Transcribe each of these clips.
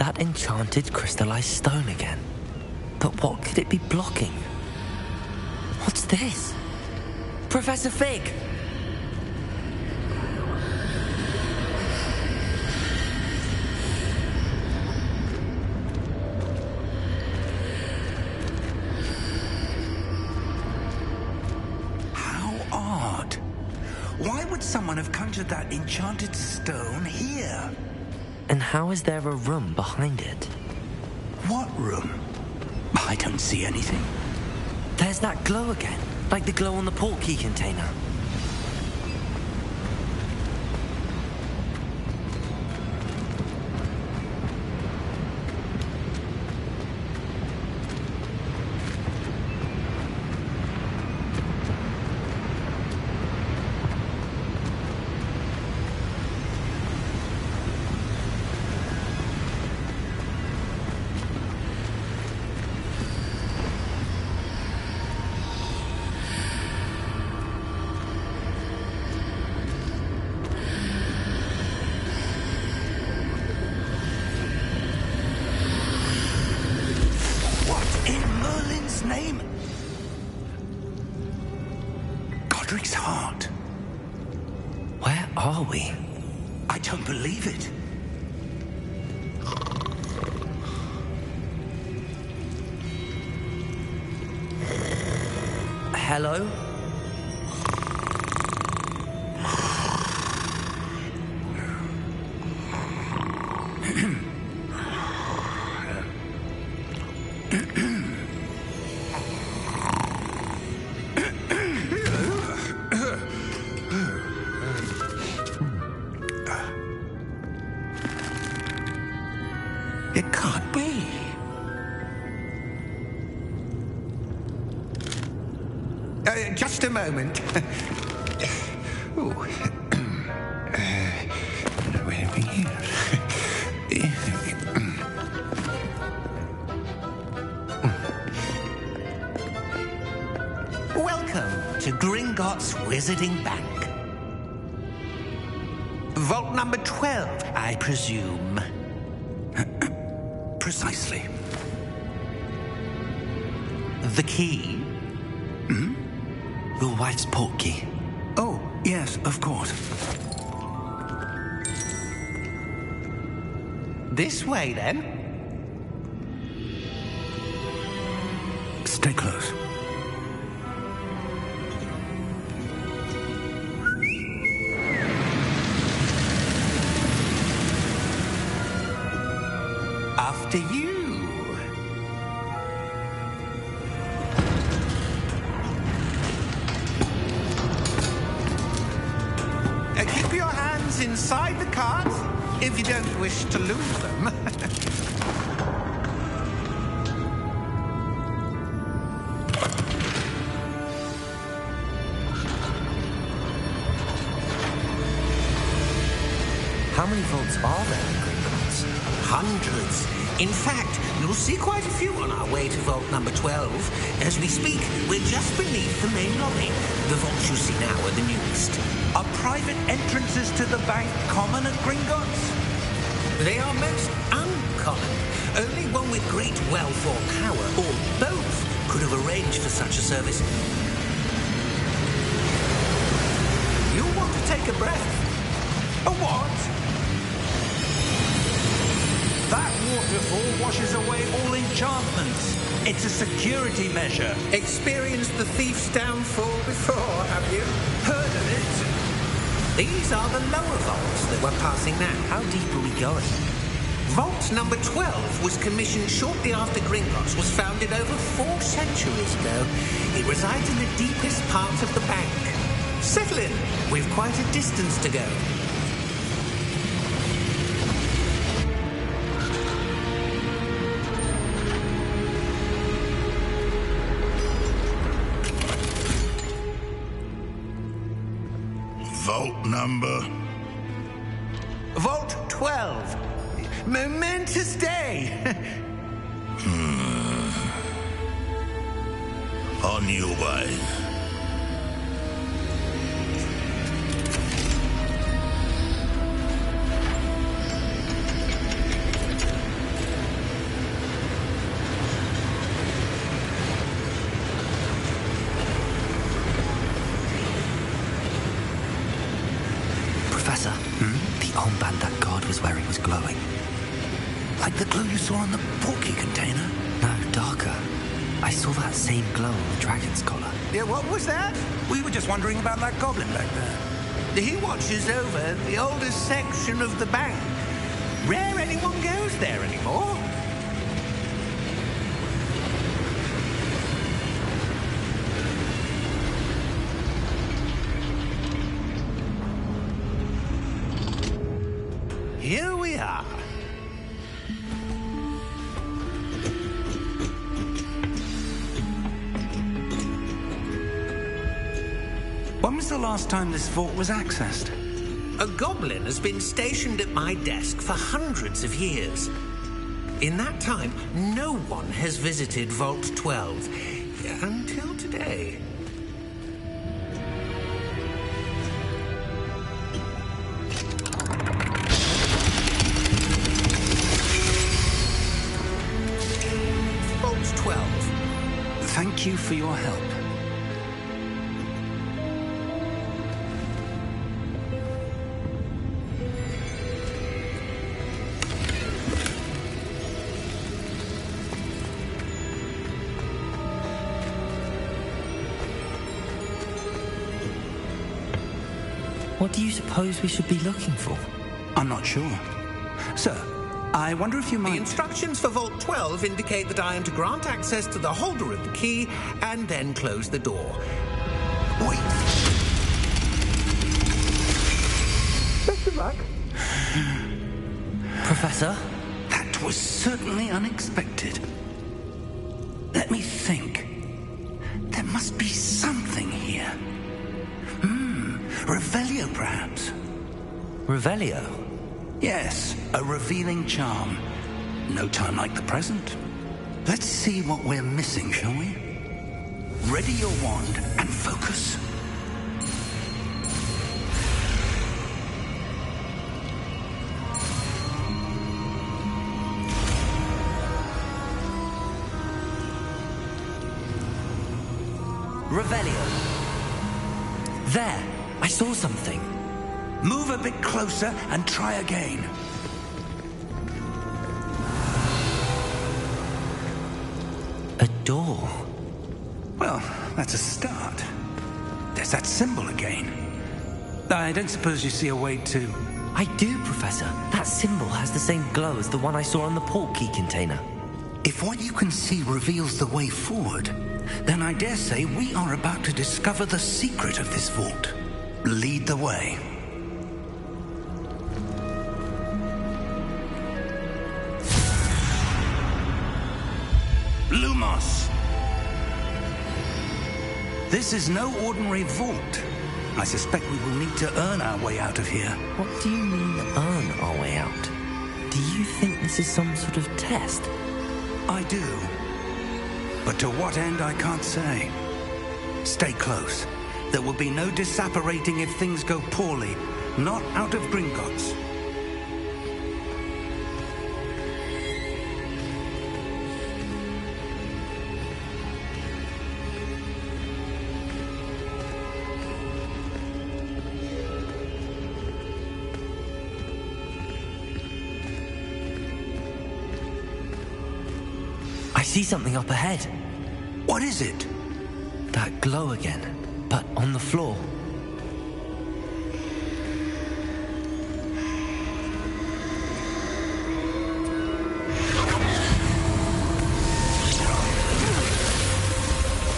that enchanted crystallized stone again. But what could it be blocking? What's this? Professor Fig! How odd. Why would someone have conjured that enchanted stone here? And how is there a room behind it? What room? I don't see anything. There's that glow again, like the glow on the portkey container. Name? Godric's heart. Where are we? I don't believe it. Hello? It can't be. Just a moment. Ooh. Where are we here? Welcome to Gringotts Wizarding Bank. Vault number 12, I presume. Precisely. The key? Hmm? Your wife's portkey. Oh, yes, of course. This way, then. Stay close. After you. Keep your hands inside the cart if you don't wish to lose them. How many vaults are there in Gringotts? Hundreds. In fact, you'll see quite a few on our way to vault number 12. As we speak, we're just beneath the main lobby. The vaults you see now are the newest. Are private entrances to the bank common at Gringotts? They are most uncommon. Only one with great wealth or power, or both, could have arranged for such a service. You'll want to take a breath. A what? That waterfall washes away all enchantments. It's a security measure. Experienced the thief's downfall before, have you? Heard of it? These are the lower vaults that we're passing now. How deep are we going? Vault number 12 was commissioned shortly after Gringotts was founded over 4 centuries ago. It resides in the deepest part of the bank. Settle in. We've quite a distance to go. Vault number? Vault 12. Momentous day. On your way. armband that guard was wearing was glowing. Like the glow you saw on the porky container? No, darker. I saw that same glow on the dragon's collar. Yeah, what was that? We were just wondering about that goblin back there. He watches over the oldest section of the bank. Rare anyone goes there anymore. Here we are. When was the last time this vault was accessed? A goblin has been stationed at my desk for hundreds of years. In that time, no one has visited Vault 12 until today. Vault 12. Thank you for your help. What do you suppose we should be looking for? I'm not sure. Sir, I wonder if you The might... instructions for Vault 12 indicate that I am to grant access to the holder of the key and then close the door. Wait. Best of luck. Professor? That was certainly unexpected. Let me think. There must be something here. Revelio, perhaps? Revelio? Yes, a revealing charm. No time like the present. Let's see what we're missing, shall we? Ready your wand and focus. Revelio. There! I saw something. Move a bit closer and try again. A door. Well, that's a start. There's that symbol again. I don't suppose you see a way to... I do, Professor. That symbol has the same glow as the one I saw on the port key container. If what you can see reveals the way forward, then I dare say we are about to discover the secret of this vault. Lead the way. Lumos! This is no ordinary vault. I suspect we will need to earn our way out of here. What do you mean, earn our way out? Do you think this is some sort of test? I do. But to what end, I can't say. Stay close. There will be no disapparating if things go poorly. Not out of Gringotts. I see something up ahead. What is it? That glow again, but on the floor.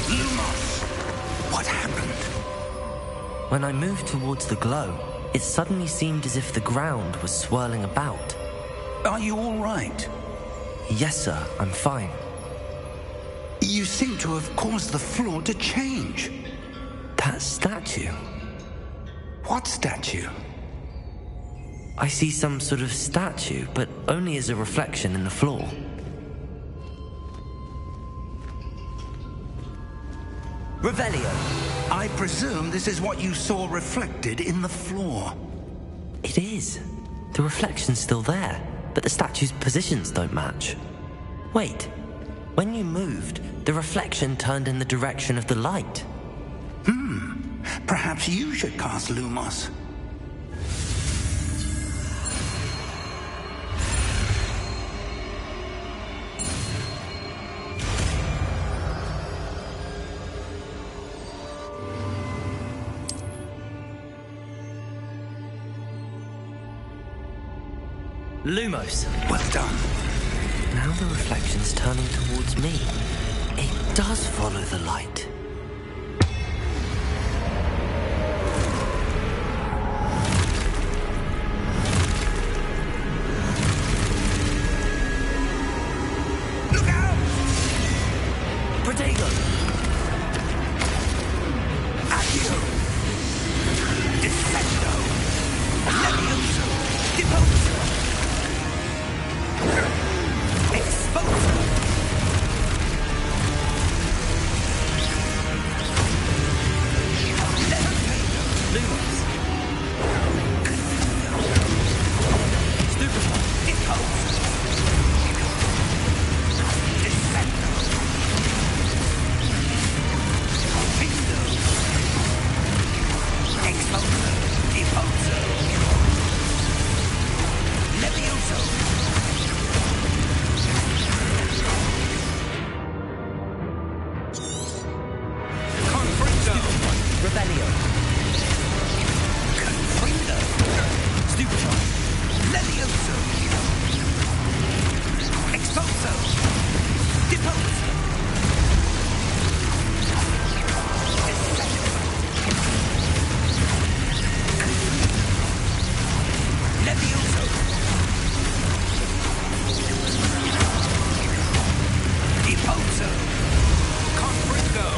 Lumos! What happened? When I moved towards the glow, it suddenly seemed as if the ground was swirling about. Are you all right? Yes, sir, I'm fine. You seem to have caused the floor to change. That statue. What statue? I see some sort of statue, but only as a reflection in the floor. Revelio. I presume this is what you saw reflected in the floor. It is. The reflection's still there, but the statue's positions don't match. Wait. When you moved, the reflection turned in the direction of the light. Perhaps you should cast Lumos. Lumos. Well done. Now the reflection's turning towards me. It does follow the light. Look out! Protego! Accio! Descendo! Levioso! Deposo! Exposo! Lumos. Stupefy. Deposo! Descendo! Pindo! Exposo! Deposo! Levioso! Confringo! Rebellio. Confringo! Stupefy. Levioso! Exposo! Deposo! Levioso! Deposo! Confringo!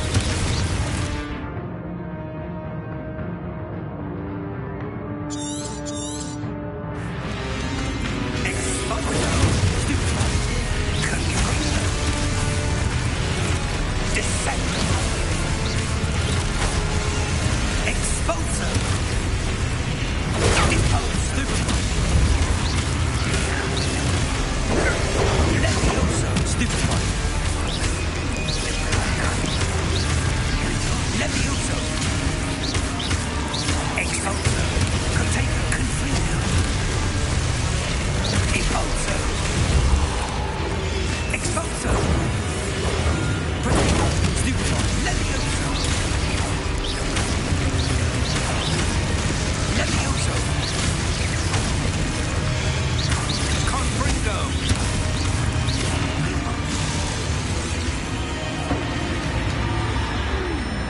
Exposo! Confringo! Descendo! Exposo! Deposo! Levioso! Stupefy. Levioso! Exposo! Container Confringo! Deposo! Exposo! Protego. Stupefy. Levioso! Levioso! Confringo!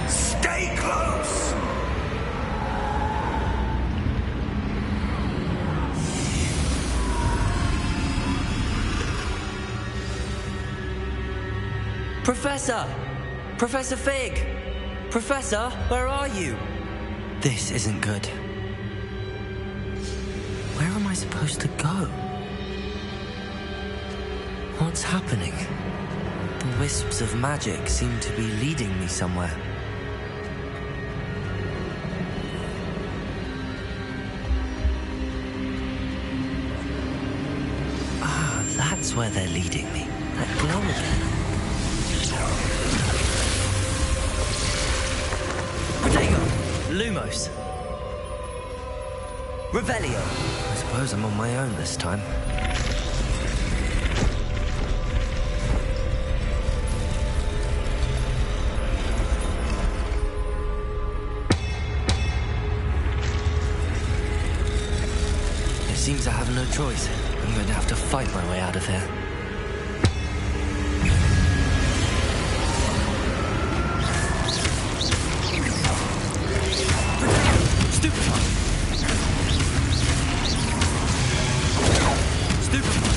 Stay close! Professor! Professor Fig! Professor, where are you? This isn't good. Where am I supposed to go? What's happening? The wisps of magic seem to be leading me somewhere. Ah, that's where they're leading me. That glow again. Protego! Lumos! Revelio! I suppose I'm on my own this time. It seems I have no choice. I'm going to have to fight my way out of here. Stupefy! Stupefy!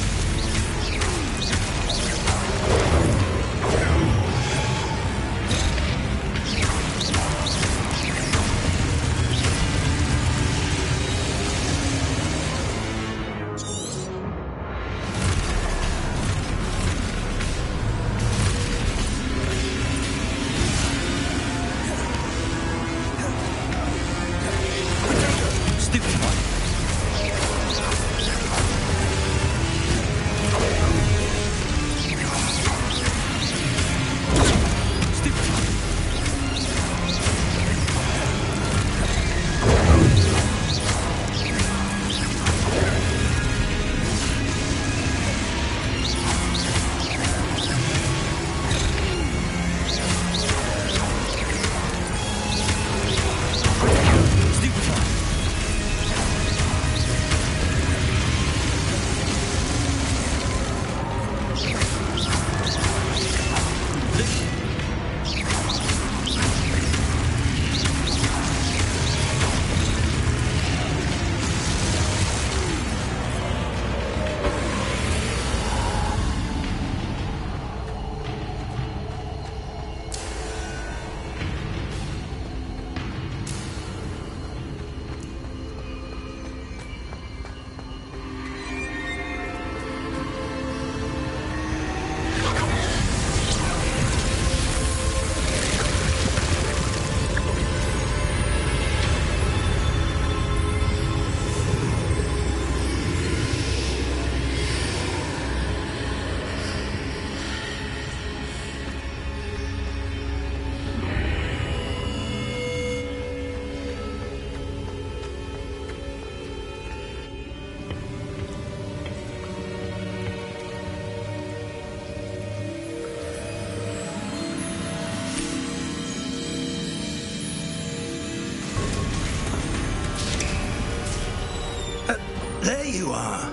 There you are.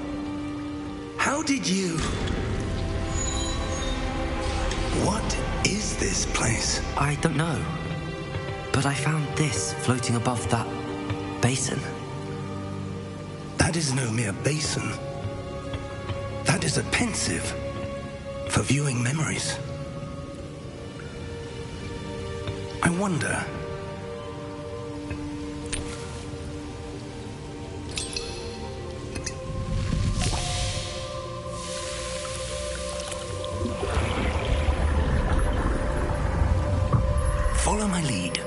How did you... What is this place? I don't know. But I found this floating above that basin. That is no mere basin. That is a pensive for viewing memories. I wonder... Follow my lead.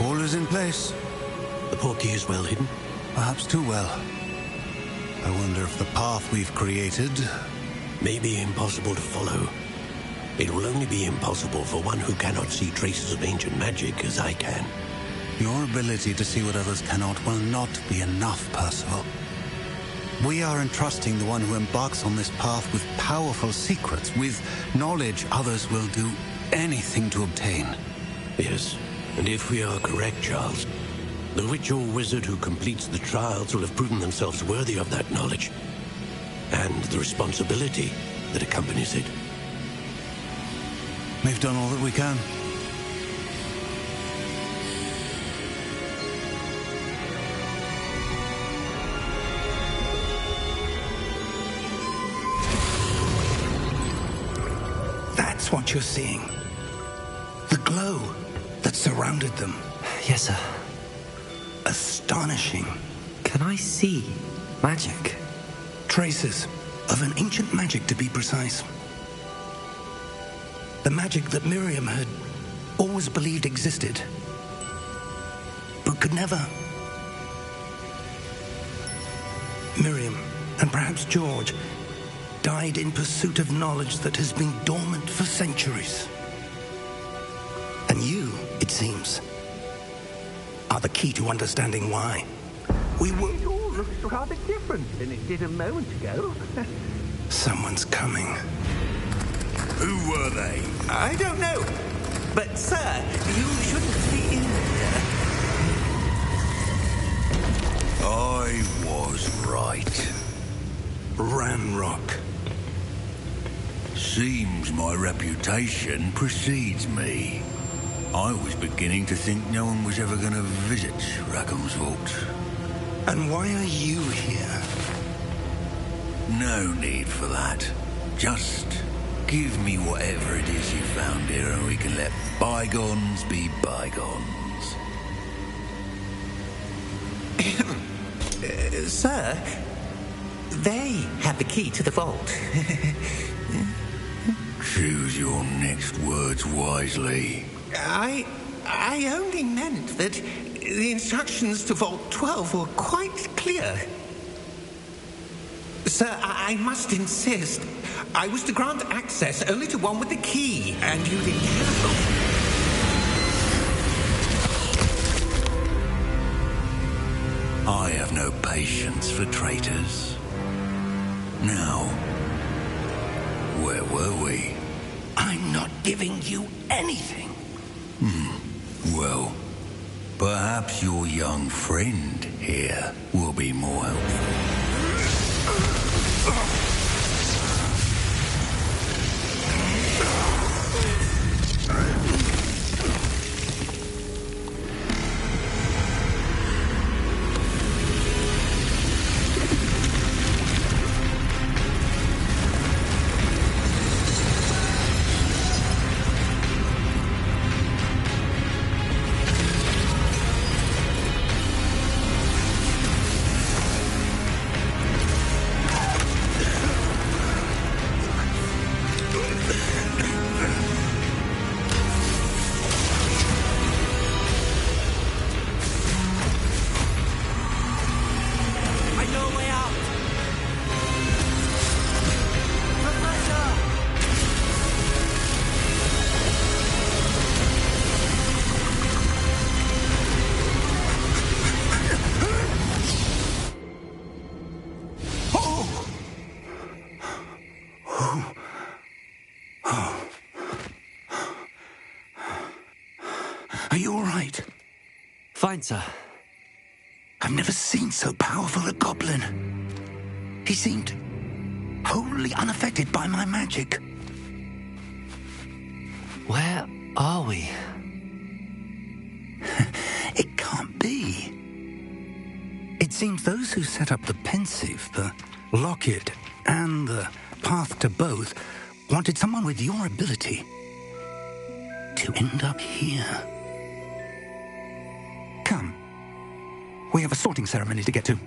All is in place. The portkey is well hidden. Perhaps too well. I wonder if the path we've created... May be impossible to follow. It will only be impossible for one who cannot see traces of ancient magic as I can. Your ability to see what others cannot will not be enough, Percival. We are entrusting the one who embarks on this path with powerful secrets, with knowledge others will do anything to obtain. Yes, and if we are correct, Charles, the witch or wizard who completes the trials will have proven themselves worthy of that knowledge, and the responsibility that accompanies it. We've done all that we can. That's what you're seeing. The glow that surrounded them. Yes, sir. Astonishing. Can I see magic? Traces of an ancient magic, to be precise. The magic that Miriam had always believed existed, but could never. Miriam, and perhaps George, died in pursuit of knowledge that has been dormant for centuries. And you, it seems, are the key to understanding why. It all looks rather different than it did a moment ago. Someone's coming. Who were they? I don't know. But, sir, you shouldn't be in here. I was right. Ranrock. Seems my reputation precedes me. I was beginning to think no one was ever going to visit Rackham's Vault. And why are you here? No need for that. Just give me whatever it is you found here and we can let bygones be bygones. Sir, they have the key to the vault. Choose your next words wisely. I only meant that the instructions to Vault 12 were quite clear. Sir, I must insist. I was to grant access only to one with the key, and you didn't have. I have no patience for traitors. Now, where were we? I'm not giving you anything. Well, perhaps your young friend here will be more helpful. Fine, sir. I've never seen so powerful a goblin. He seemed wholly unaffected by my magic. Where are we? It can't be. It seems those who set up the Pensive, the Lockett, and the Path to Both wanted someone with your ability to end up here. Come. We have a sorting ceremony to get to.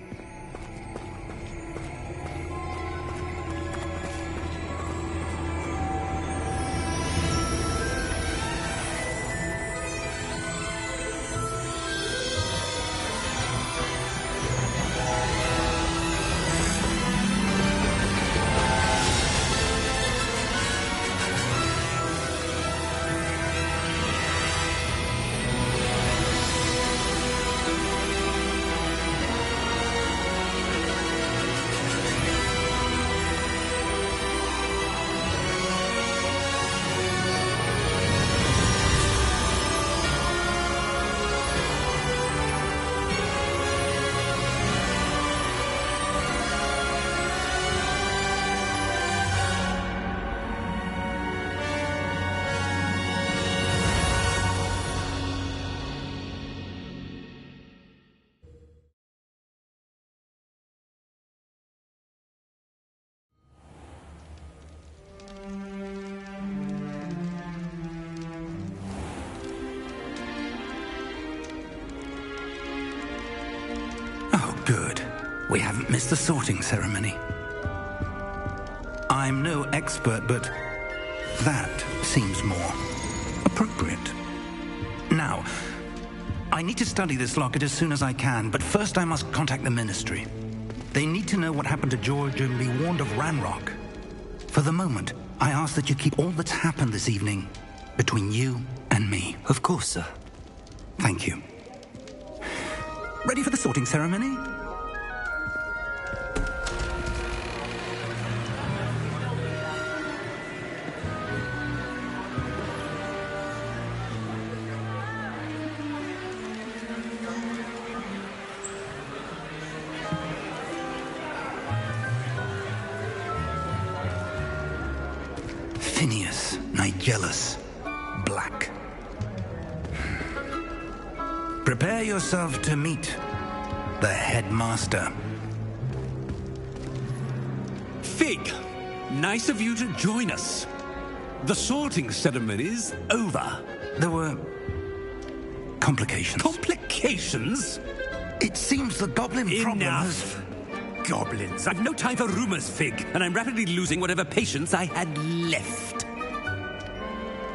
Good. We haven't missed the sorting ceremony. I'm no expert, but that seems more appropriate. Now, I need to study this locket as soon as I can, but first I must contact the Ministry. They need to know what happened to George and be warned of Ranrock. For the moment, I ask that you keep all that's happened this evening between you and me. Of course, sir. Thank you. Ready for the sorting ceremony? Phineas Nigellus Black. Prepare yourself to meet the headmaster. Fig, nice of you to join us. The sorting ceremony's over. There were complications. Complications? It seems the goblin problem has... Enough. Goblins. I've no time for rumors, Fig, and I'm rapidly losing whatever patience I had left.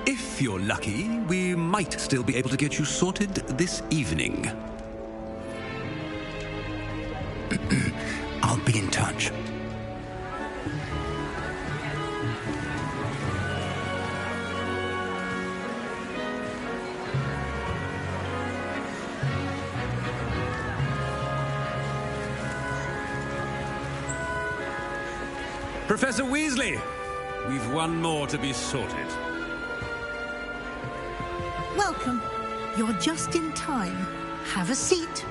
If you're lucky, we might still be able to get you sorted this evening. I'll be in touch. Professor Weasley, we've one more to be sorted. Welcome. You're just in time. Have a seat.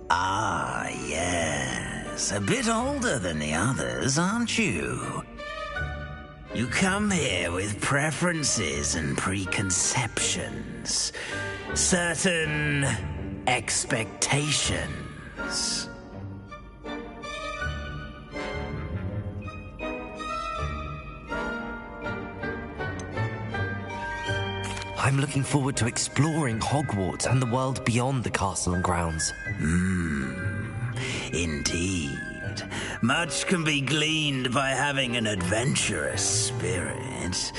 Ah, yes. A bit older than the others, aren't you? You come here with preferences and preconceptions. Certain expectations. I'm looking forward to exploring Hogwarts and the world beyond the castle and grounds. Indeed. Much can be gleaned by having an adventurous spirit,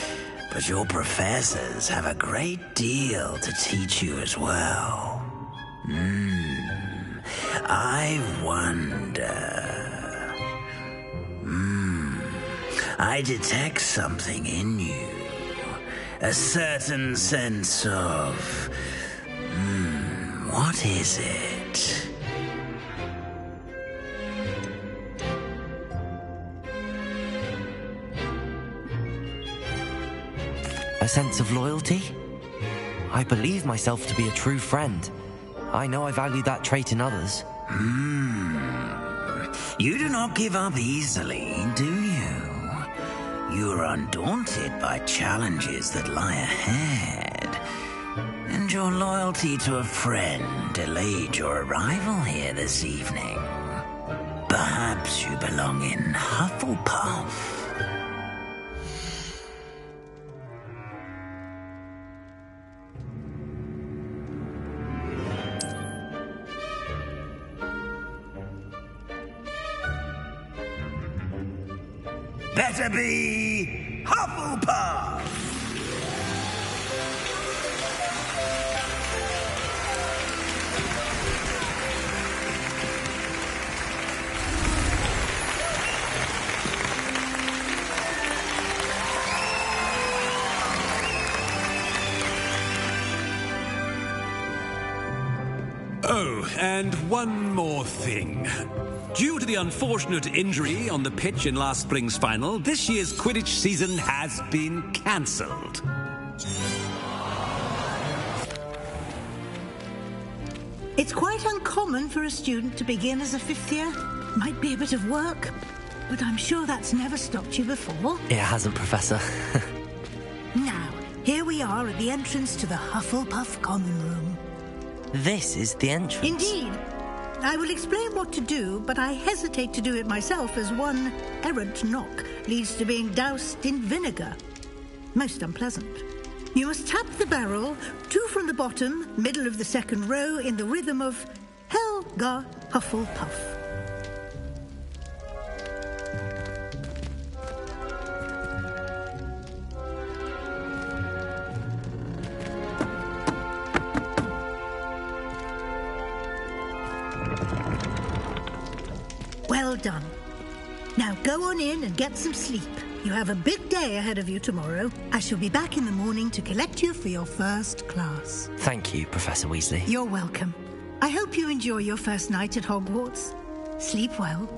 but your professors have a great deal to teach you as well. I wonder... I detect something in you. A certain sense of... what is it? right. A sense of loyalty? I believe myself to be a true friend. I know I value that trait in others. You do not give up easily, do you? You are undaunted by challenges that lie ahead. And your loyalty to a friend delayed your arrival here this evening. Perhaps you belong in Hufflepuff. Better be Hufflepuff! Oh, and one more thing. Due to the unfortunate injury on the pitch in last spring's final, this year's Quidditch season has been cancelled. It's quite uncommon for a student to begin as a fifth year. Might be a bit of work, but I'm sure that's never stopped you before. It hasn't, Professor. Now, here we are at the entrance to the Hufflepuff Common Room. This is the entrance. Indeed. I will explain what to do, but I hesitate to do it myself as one errant knock leads to being doused in vinegar. Most unpleasant. You must tap the barrel, 2 from the bottom, middle of the second row, in the rhythm of Helga Hufflepuff. Well done. Now go on in and get some sleep. You have a big day ahead of you tomorrow. I shall be back in the morning to collect you for your first class. Thank you, Professor Weasley. You're welcome. I hope you enjoy your first night at Hogwarts. Sleep well.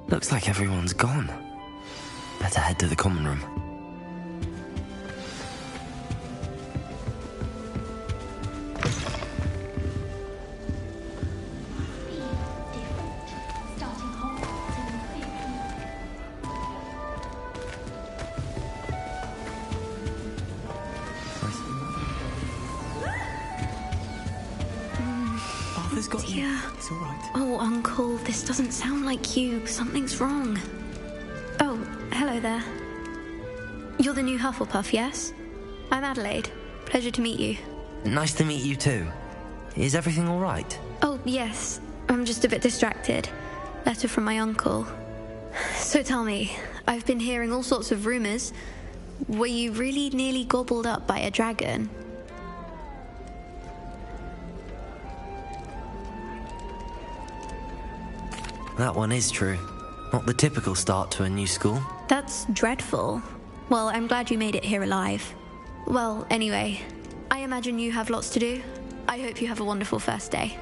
Looks like everyone's gone. Better head to the common room. Dear. It's all right. Oh, Uncle, this doesn't sound like you. Something's wrong. Oh, hello there. You're the new Hufflepuff, yes? I'm Adelaide. Pleasure to meet you. Nice to meet you too. Is everything all right? Oh, yes. I'm just a bit distracted. Letter from my uncle. So tell me, I've been hearing all sorts of rumours. Were you really nearly gobbled up by a dragon? That one is true. Not the typical start to a new school. That's dreadful. Well, I'm glad you made it here alive. Well, anyway, I imagine you have lots to do. I hope you have a wonderful first day.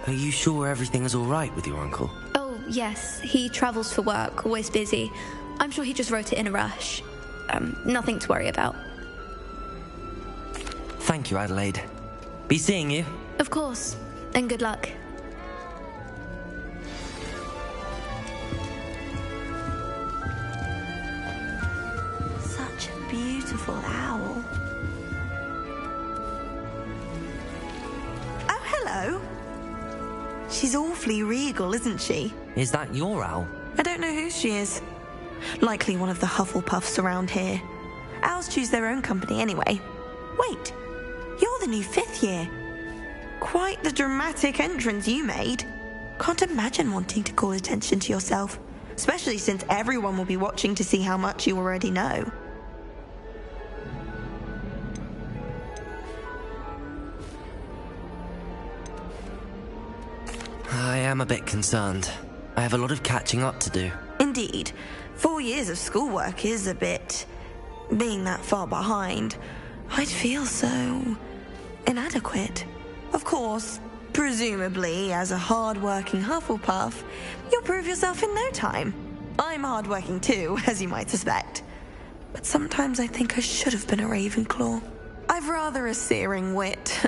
Are you sure everything is all right with your uncle? Oh, yes. He travels for work, always busy. I'm sure he just wrote it in a rush. Nothing to worry about. Thank you, Adelaide. Be seeing you. Of course. And good luck. Such a beautiful owl. Oh, hello. She's awfully regal, isn't she? Is that your owl? I don't know who she is. Likely one of the Hufflepuffs around here. Owls choose their own company anyway. Wait, you're the new fifth year. Quite the dramatic entrance you made. Can't imagine wanting to call attention to yourself. especially since everyone will be watching to see how much you already know. I am a bit concerned. I have a lot of catching up to do. Indeed. 4 years of schoolwork is a bit... being that far behind, I'd feel so... inadequate. Of course, presumably, as a hard-working Hufflepuff, you'll prove yourself in no time. I'm hard-working too, as you might suspect. But sometimes I think I should have been a Ravenclaw. I've rather a searing wit.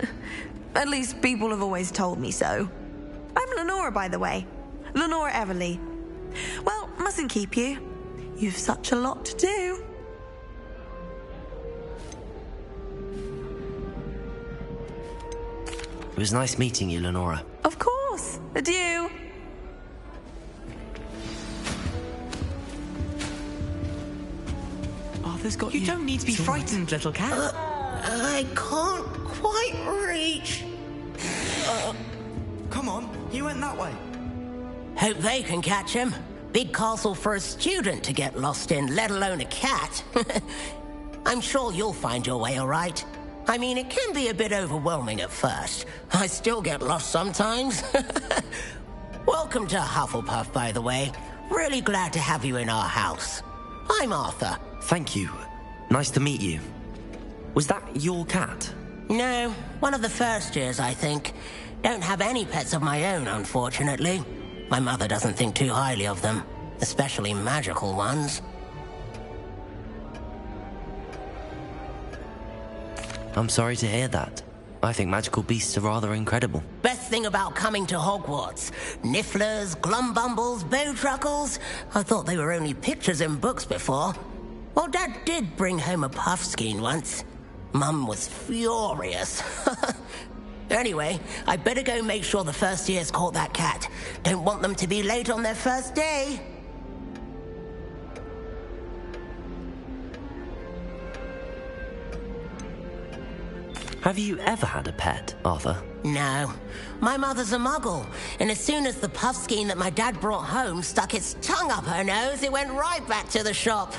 At least people have always told me so. I'm Lenora, by the way. Lenora Everly. Well, mustn't keep you. You've such a lot to do. It was nice meeting you, Lenora. Of course. Adieu. Arthur's got you. You don't need to be frightened, little cat. I can't quite reach. Come on, you went that way. Hope they can catch him. Big castle for a student to get lost in, let alone a cat. I'm sure you'll find your way all right. I mean, it can be a bit overwhelming at first. I still get lost sometimes. Welcome to Hufflepuff, by the way. Really glad to have you in our house. I'm Arthur. Thank you. Nice to meet you. Was that your cat? No, one of the first years, I think. Don't have any pets of my own, unfortunately. My mother doesn't think too highly of them, especially magical ones. I'm sorry to hear that. I think magical beasts are rather incredible. Best thing about coming to Hogwarts. Nifflers, glumbumbles, bowtruckles. I thought they were only pictures in books before. Well, Dad did bring home a puffskein once. Mum was furious. Anyway, I better go make sure the first years caught that cat. Don't want them to be late on their first day. Have you ever had a pet, Arthur? No. My mother's a muggle, and as soon as the puffskein that my dad brought home stuck its tongue up her nose, it went right back to the shop.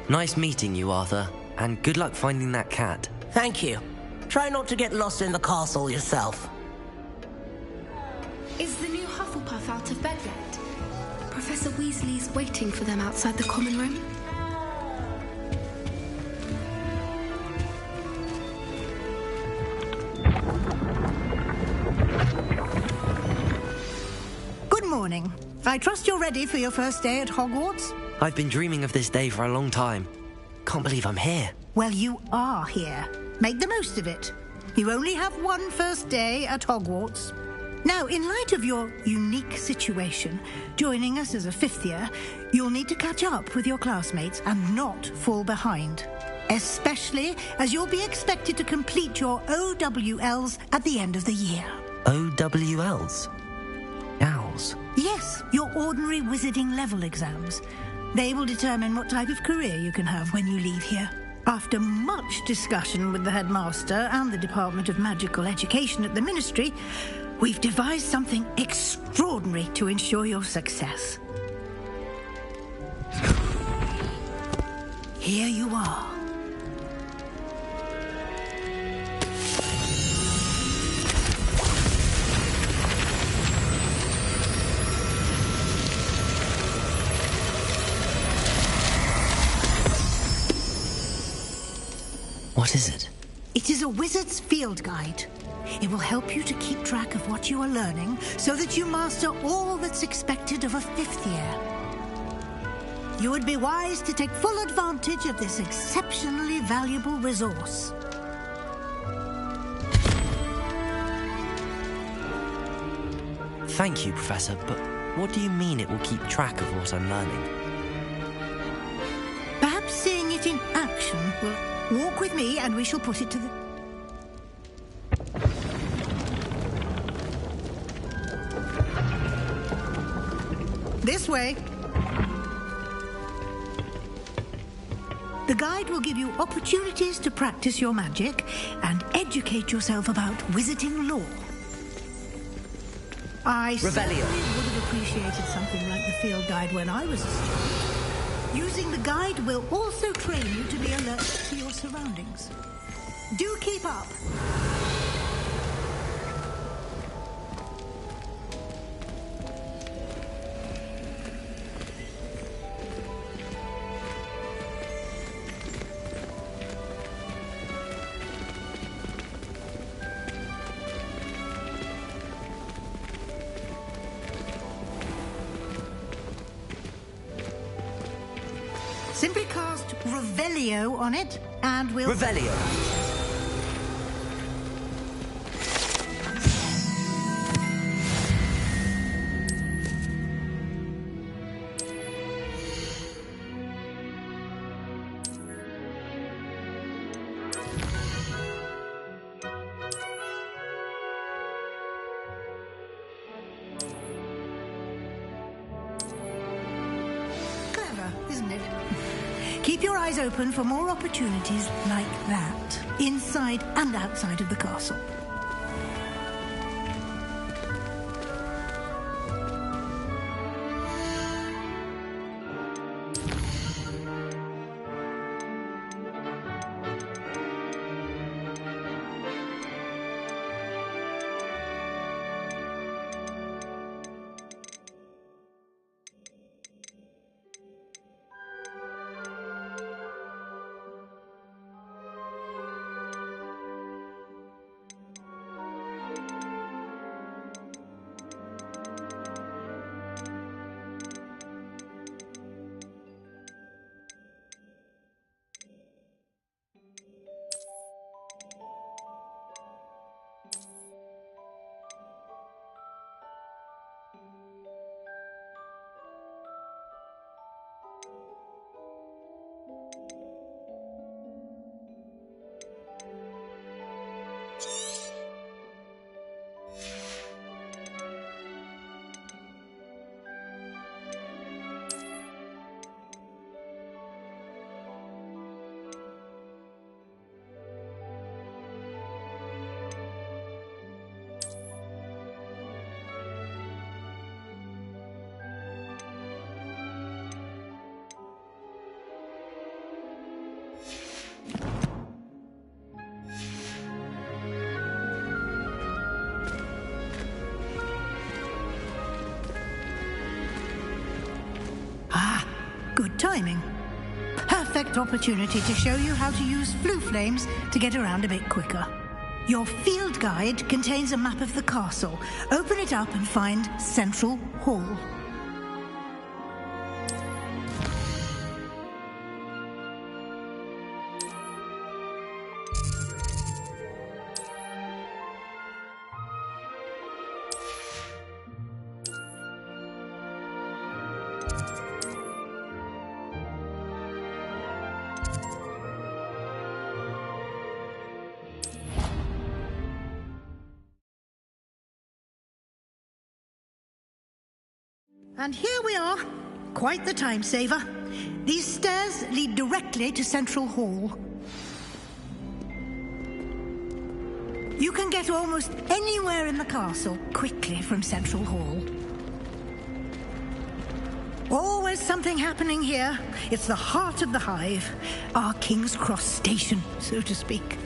Nice meeting you, Arthur, and good luck finding that cat. Thank you. Try not to get lost in the castle yourself. Is the new Hufflepuff out of bed yet? Professor Weasley's waiting for them outside the common room. Good morning. I trust you're ready for your first day at Hogwarts? I've been dreaming of this day for a long time. Can't believe I'm here. Well, you are here. Make the most of it. You only have one first day at Hogwarts. Now, in light of your unique situation, joining us as a fifth year, you'll need to catch up with your classmates and not fall behind. Especially as you'll be expected to complete your OWLs at the end of the year. OWLs? Owls? Yes, your ordinary wizarding level exams. They will determine what type of career you can have when you leave here. After much discussion with the headmaster and the Department of Magical Education at the Ministry, we've devised something extraordinary to ensure your success. Here you are. What is it? It is a wizard's field guide. It will help you to keep track of what you are learning so that you master all that's expected of a fifth year. You would be wise to take full advantage of this exceptionally valuable resource. Thank you, Professor, but what do you mean it will keep track of what I'm learning? Perhaps seeing it in action will... Walk with me and we shall put it to the... This way. The guide will give you opportunities to practice your magic and educate yourself about wizarding lore. I Revelio. certainly would have appreciated something like the field guide when I was a student. Using the guide will also train you to be alert to your surroundings. Do keep up. Simply cast Revelio on it, and we'll... Revelio. Clever, isn't it? Keep your eyes open for more opportunities like that, inside and outside of the castle. Good timing. Perfect opportunity to show you how to use flue flames to get around a bit quicker. Your field guide contains a map of the castle. Open it up and find Central Hall. And here we are. Quite the time saver. These stairs lead directly to Central Hall. You can get almost anywhere in the castle quickly from Central Hall. Always something happening here. It's the heart of the hive. Our King's Cross station, so to speak.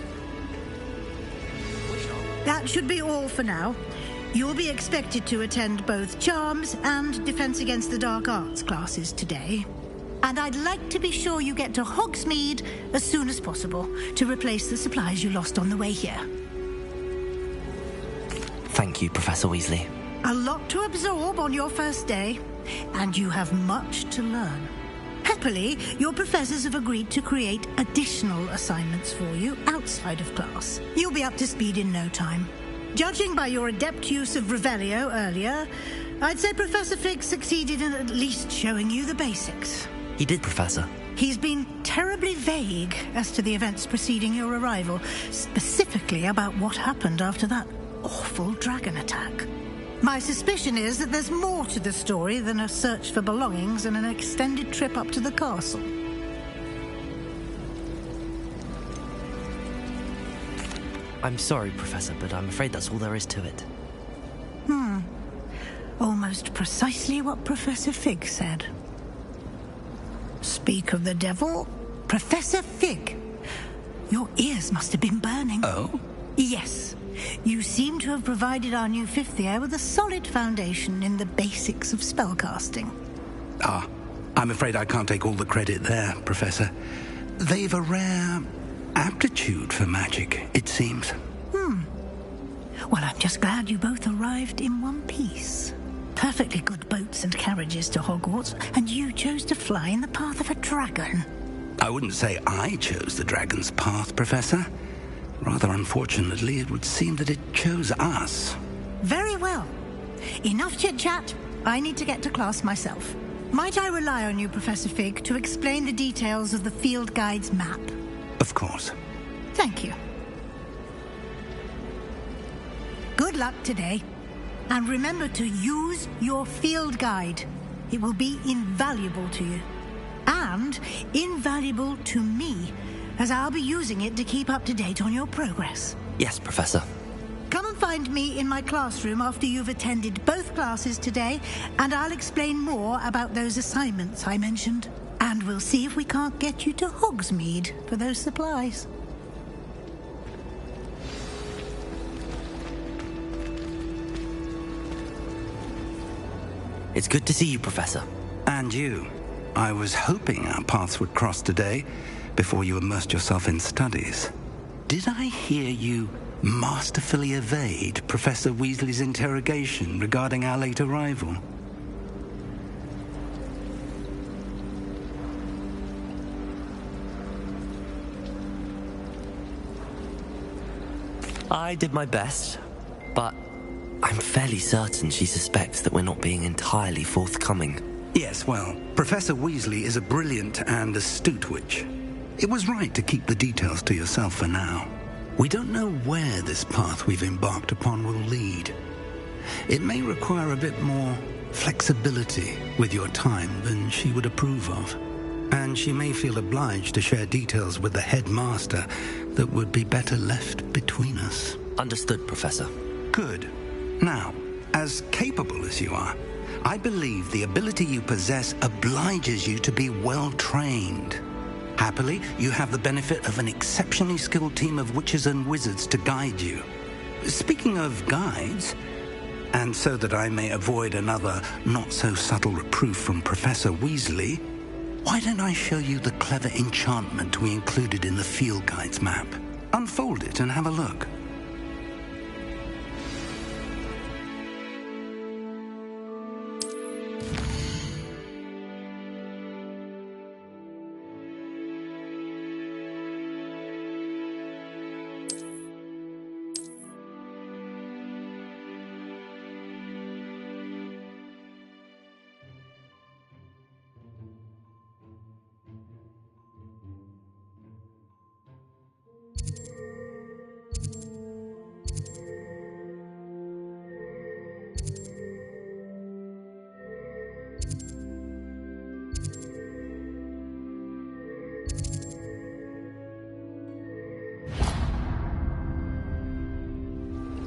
That should be all for now. You'll be expected to attend both Charms and Defense Against the Dark Arts classes today. And I'd like to be sure you get to Hogsmeade as soon as possible to replace the supplies you lost on the way here. Thank you, Professor Weasley. A lot to absorb on your first day, and you have much to learn. Happily, your professors have agreed to create additional assignments for you outside of class. You'll be up to speed in no time. Judging by your adept use of Revelio earlier, I'd say Professor Fig succeeded in at least showing you the basics. He did, Professor. He's been terribly vague as to the events preceding your arrival, specifically about what happened after that awful dragon attack. My suspicion is that there's more to the story than a search for belongings and an extended trip up to the castle. I'm sorry, Professor, but I'm afraid that's all there is to it. almost precisely what Professor Fig said. Speak of the devil, Professor Fig. Your ears must have been burning. Oh? Yes. You seem to have provided our new fifth year with a solid foundation in the basics of spellcasting. Ah, I'm afraid I can't take all the credit there, Professor. They've a rare aptitude for magic, it seems. Well, I'm just glad you both arrived in one piece. Perfectly good boats and carriages to Hogwarts, and you chose to fly in the path of a dragon. I wouldn't say I chose the dragon's path, Professor. Rather unfortunately, it would seem that it chose us. Very well. Enough chit-chat. I need to get to class myself. Might I rely on you, Professor Fig, to explain the details of the field guide's map? Of course. Thank you. Good luck today. And remember to use your field guide. It will be invaluable to you. And invaluable to me, as I'll be using it to keep up to date on your progress. Yes, Professor. Come and find me in my classroom after you've attended both classes today, and I'll explain more about those assignments I mentioned. And we'll see if we can't get you to Hogsmeade for those supplies. It's good to see you, Professor. And you. I was hoping our paths would cross today, before you immersed yourself in studies. Did I hear you masterfully evade Professor Weasley's interrogation regarding our late arrival? I did my best, but I'm fairly certain she suspects that we're not being entirely forthcoming. Yes, well, Professor Weasley is a brilliant and astute witch. It was right to keep the details to yourself for now. We don't know where this path we've embarked upon will lead. It may require a bit more flexibility with your time than she would approve of. And she may feel obliged to share details with the headmaster that would be better left between us. Understood, Professor. Good. Now, as capable as you are, I believe the ability you possess obliges you to be well trained. Happily, you have the benefit of an exceptionally skilled team of witches and wizards to guide you. Speaking of guides, and so that I may avoid another not-so-subtle reproof from Professor Weasley, why don't I show you the clever enchantment we included in the field guide's map? Unfold it and have a look.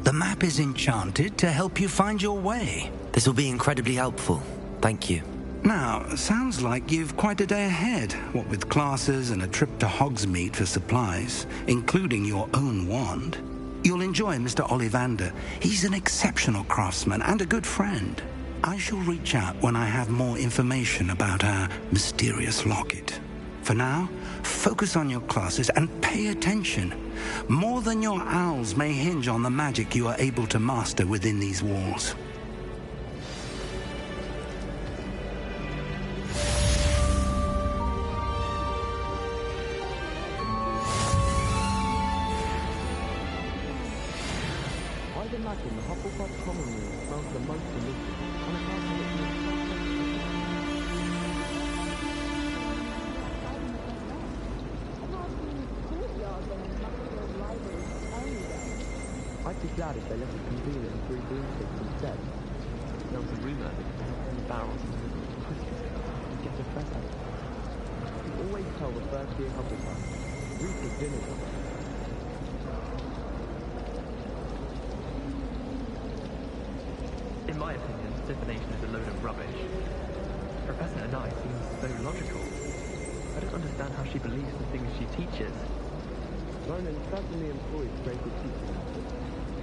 The map is enchanted to help you find your way. This will be incredibly helpful. Thank you. Now, sounds like you've quite a day ahead, what with classes and a trip to Hogsmeade for supplies, including your own wand. You'll enjoy Mr. Ollivander. He's an exceptional craftsman and a good friend. I shall reach out when I have more information about our mysterious locket. For now, focus on your classes and pay attention. More than your owls may hinge on the magic you are able to master within these walls. I'd imagine the Hufflepuff common room smells the most delicious. And I can't believe I'd be glad if they let us convene it in 3 broomsticks instead. There was a rumour that they have 10 barrels and you get a fresh out. You always tell the first year Hufflepuff, Reese has dinner on it. In my opinion, divination is a load of rubbish. Professor Anai seems so logical. I don't understand how she believes the things she teaches. Ronan certainly employs creative teaching methods.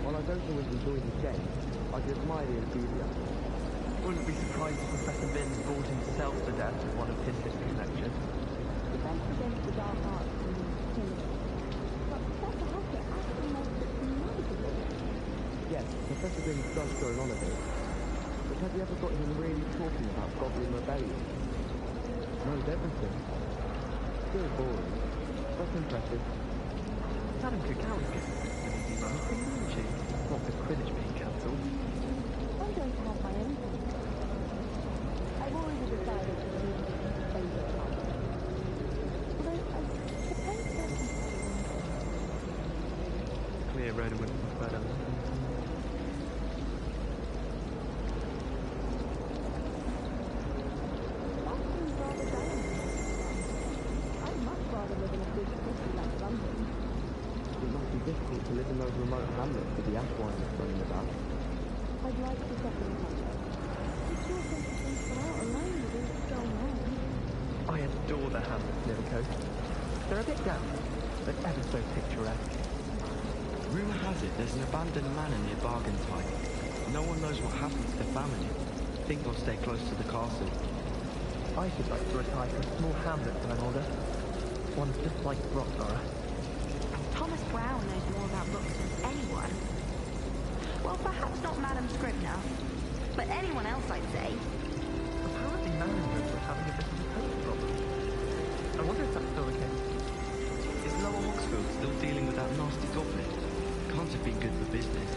While I don't always enjoy the game, I do admire the enthusiasm. Wouldn't be surprised if Professor Binns bored himself to death with one of his history lectures. Defense against the dark arts and killing. But Professor Hackett actually makes it manageable. Yes, Professor Binns does go on a bit. But have you ever got him really talking about Goblin Rebellion? Knows everything. Still boring, but impressive. Madam Kakao's getting an easy run, isn't she? Not with Quidditch being cancelled. I'm going to have my own thing. I've already decided to do my favourite part. Although I suppose that's Clear Rhoda would prefer to London. That seems rather dull. I'd much rather live in a big city like London. It must be difficult to live in those remote hamlets with the ashwiners running about. I'd like to settle in London. It sure takes things for out alone with all that's going on. I adore the hamlets near the coast. They're a bit damp, but ever so picturesque. Rumour has it there's an abandoned manor near Bargentine. No one knows what happened to the family. Think they'll stay close to the castle. I should like to retire to a small hamlet when I'm older. One just like Roxborough. Thomas Brown knows more about books than anyone. Well, perhaps not Madame Scribner, but anyone else, I'd say. Apparently Marienburg was having a bit of a coat problem. I wonder if that's still the case. Is Lower Hoxfield still dealing with that nasty goblin? Can't have been good for business.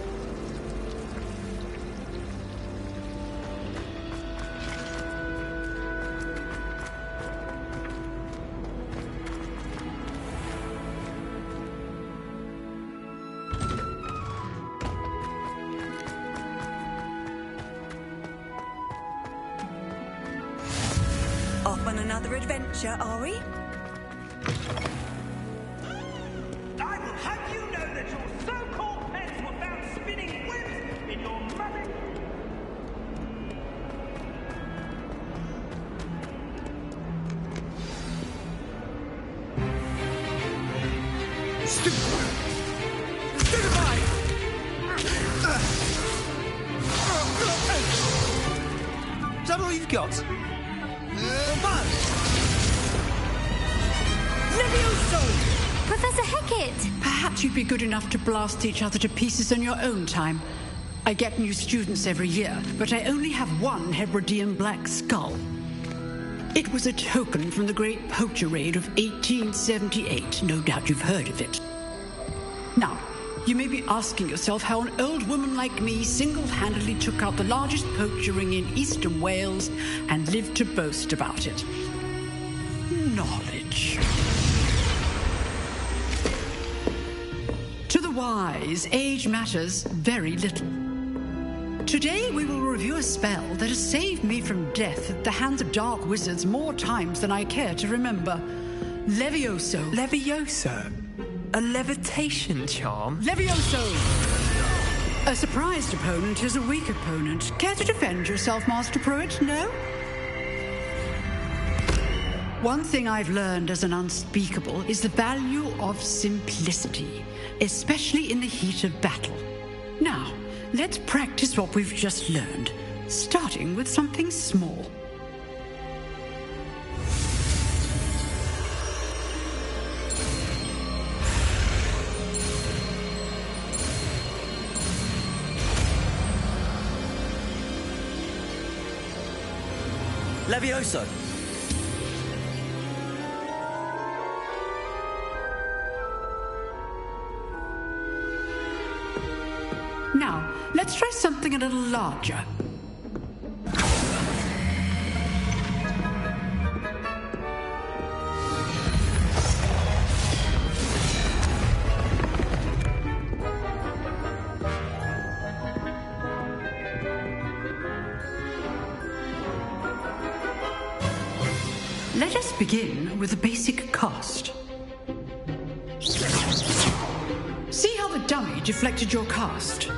Off on another adventure, are we? I will have you know that your so-called pets were found spinning webs in your mother... Is that all you've got? Professor Hackett! Perhaps you'd be good enough to blast each other to pieces on your own time. I get new students every year, but I only have one Hebridean black skull. It was a token from the Great Poacher Raid of 1878. No doubt you've heard of it. Now, you may be asking yourself how an old woman like me single-handedly took out the largest poacher ring in eastern Wales and lived to boast about it. Knowledge. To the wise, age matters very little. Today we will review a spell that has saved me from death at the hands of dark wizards more times than I care to remember. Levioso. Levioso? A levitation charm? Levioso! A surprised opponent is a weak opponent. Care to defend yourself, Master Pruitt? No? One thing I've learned as an unspeakable is the value of simplicity, especially in the heat of battle. Now, let's practice what we've just learned, starting with something small. Levioso! Now, let's try something a little larger. Let us begin with the basic cast. See how the dummy deflected your cast?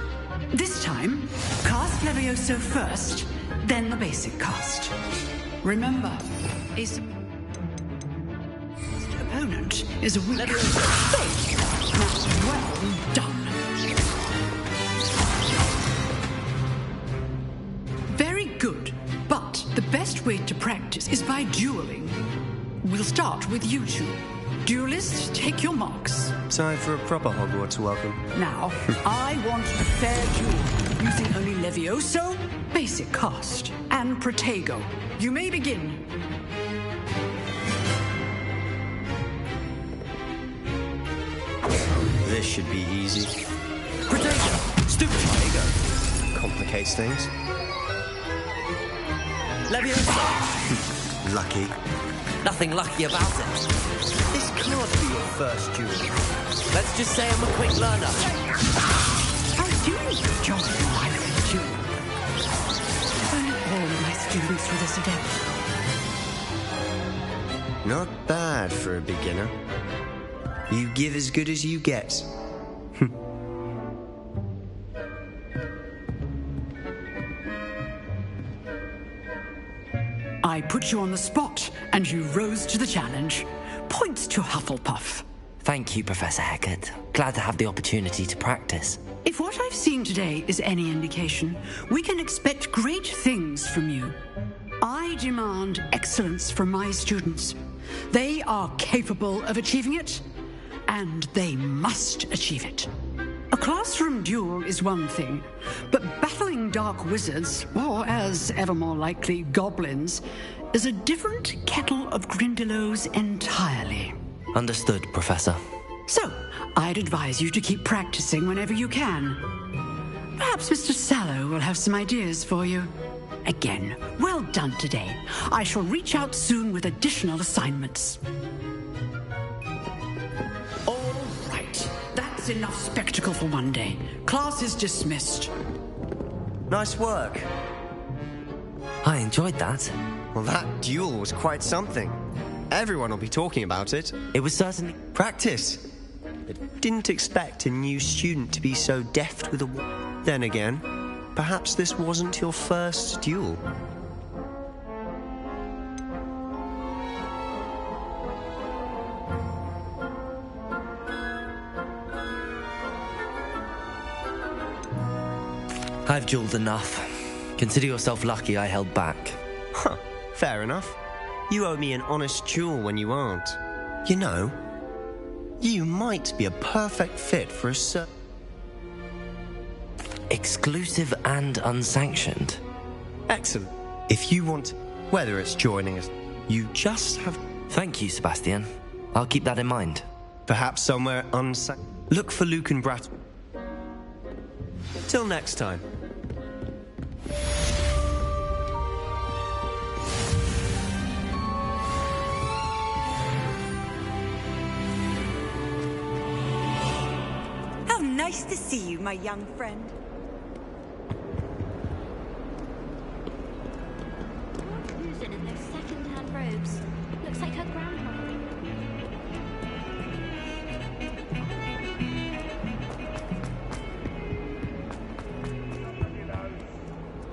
This time, cast Levioso first, then the basic cast. Remember, a opponent is a weak. Now, well done. Very good, but the best way to practice is by dueling. We'll start with you two. Duelists, take your marks. Time for a proper Hogwarts welcome. Now, I want a fair duel, using only Levioso, basic cast, and Protego. You may begin. This should be easy. Protego! Stupid Protego! Complicates things. Leviosa! Lucky. Nothing lucky about it. This can't be your first duel. Let's just say I'm a quick learner. I do enjoy life in duel. All my students were this adept. Not bad for a beginner. You give as good as you get. I put you on the spot, and you rose to the challenge. Points to Hufflepuff. Thank you, Professor Hecat. Glad to have the opportunity to practice. If what I've seen today is any indication, we can expect great things from you. I demand excellence from my students. They are capable of achieving it, and they must achieve it. A classroom duel is one thing, but battling dark wizards, or as ever more likely, goblins, is a different kettle of Grindylows entirely. Understood, Professor. So, I'd advise you to keep practicing whenever you can. Perhaps Mr. Sallow will have some ideas for you. Again, well done today. I shall reach out soon with additional assignments. All right, that's enough spectacle for one day. Class is dismissed. Nice work. I enjoyed that. Well, that duel was quite something. Everyone will be talking about it. It was certainly practice. I didn't expect a new student to be so deft with a... Then again, perhaps this wasn't your first duel. I've dueled enough. Consider yourself lucky I held back. Huh, fair enough. You owe me an honest duel when you aren't. You know, you might be a perfect fit for a exclusive and unsanctioned. Excellent. If you want, whether it's joining us, you just have... Thank you, Sebastian. I'll keep that in mind. Perhaps somewhere unsanctioned. Look for Luke and Brat. Till next time. How nice to see you, my young friend. Susan in those second-hand robes. Looks like her grandma.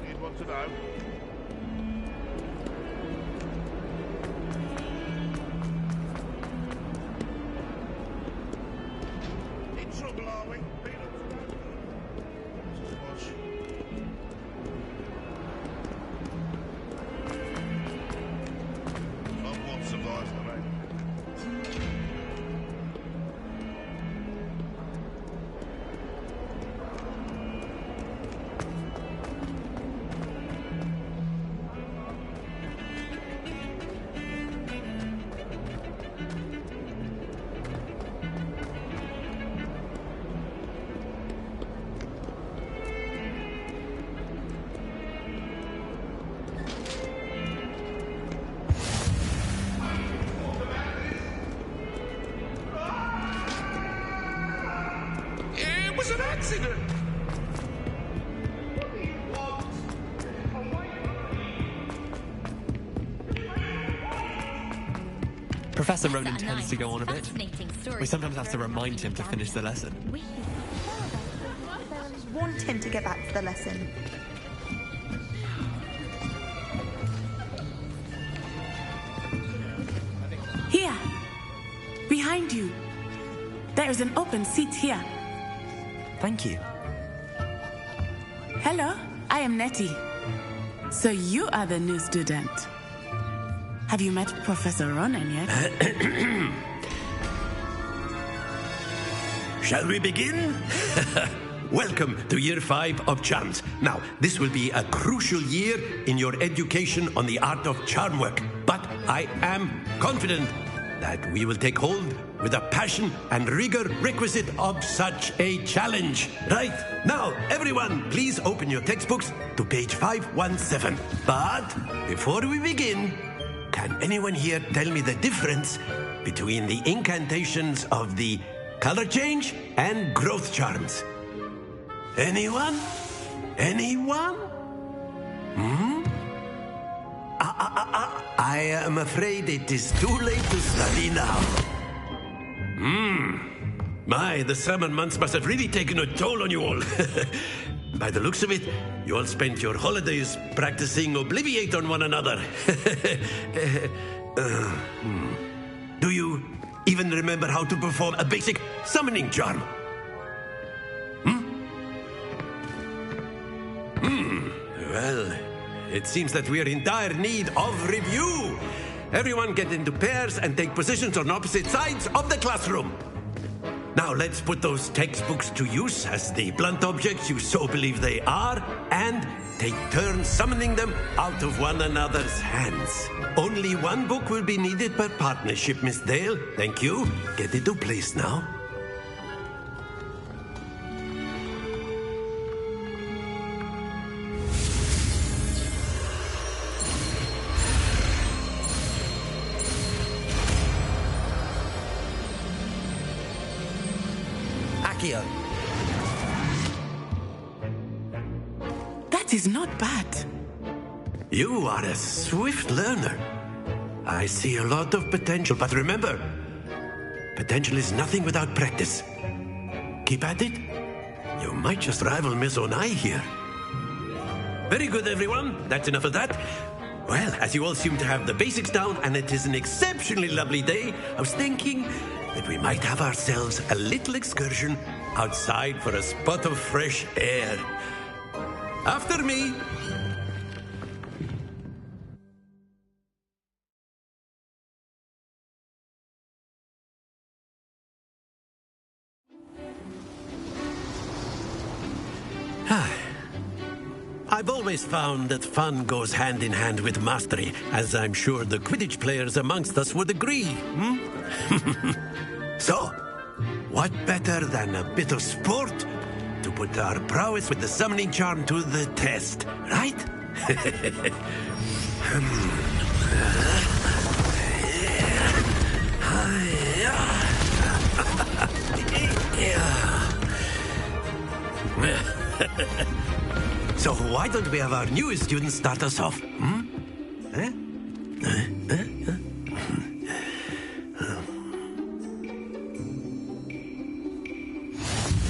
You'd want to know. In trouble, are we? What survives the rain? It was an accident! Professor Ronan tends to go on a bit. We sometimes have to remind him to finish the lesson. Want him to get back to the lesson. Behind you. There is an open seat here. Thank you. Hello, I am Nettie. So you are the new student. Have you met Professor Ronan yet? Shall we begin? Welcome to Year 5 of Charms. Now, this will be a crucial year in your education on the art of charm work. But I am confident that we will take hold with the passion and rigor requisite of such a challenge. Right, now, everyone, please open your textbooks to page 517. But before we begin, can anyone here tell me the difference between the incantations of the color change and growth charms? Anyone? Anyone? I am afraid it is too late to study now. My, the summer months must have really taken a toll on you all. By the looks of it, you all spent your holidays practicing Obliviate on one another. Do you even remember how to perform a basic summoning charm? Well, it seems that we are in dire need of review. Everyone get into pairs and take positions on opposite sides of the classroom. Now let's put those textbooks to use as the blunt objects you so believe they are, and take turns summoning them out of one another's hands. Only one book will be needed per partnership, Miss Dale. Thank you. Get into place now. That is not bad. You are a swift learner. I see a lot of potential, but remember, potential is nothing without practice. Keep at it. You might just rival Miss Onai here. Very good, everyone. That's enough of that. Well, as you all seem to have the basics down, and it is an exceptionally lovely day, I was thinking that we might have ourselves a little excursion outside for a spot of fresh air. After me. I've always found that fun goes hand in hand with mastery, as I'm sure the Quidditch players amongst us would agree. So, what better than a bit of sport to put our prowess with the summoning charm to the test, right? So why don't we have our newest student start us off?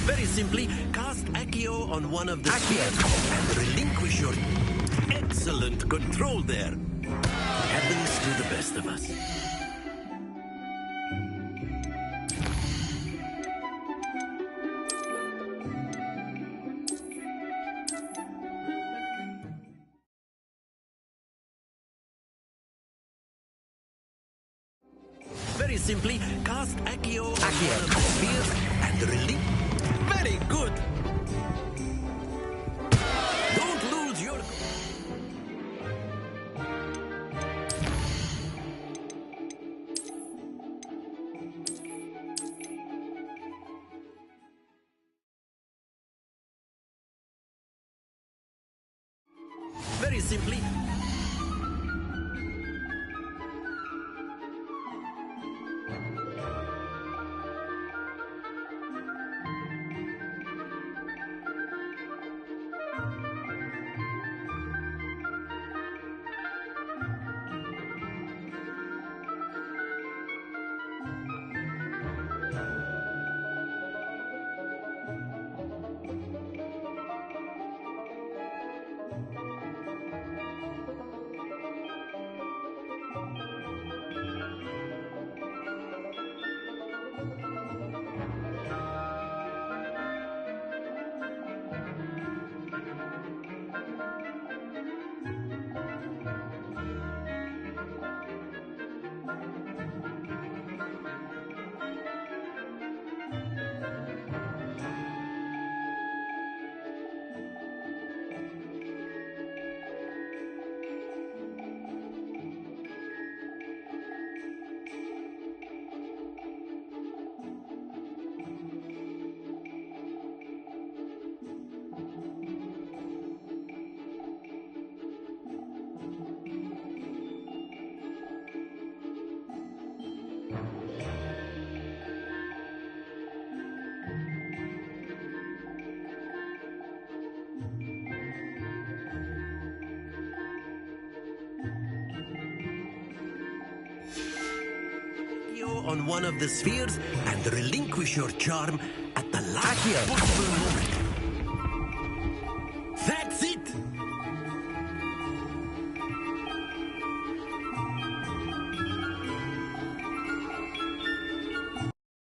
Very simply, cast Accio on one of the spheres and relinquish your excellent control there. Happens to the best of us. Very simply, cast Accio on one of the spheres and relinquish. Very good. Don't lose your. Very simply. on one of the spheres and relinquish your charm at the last possible moment.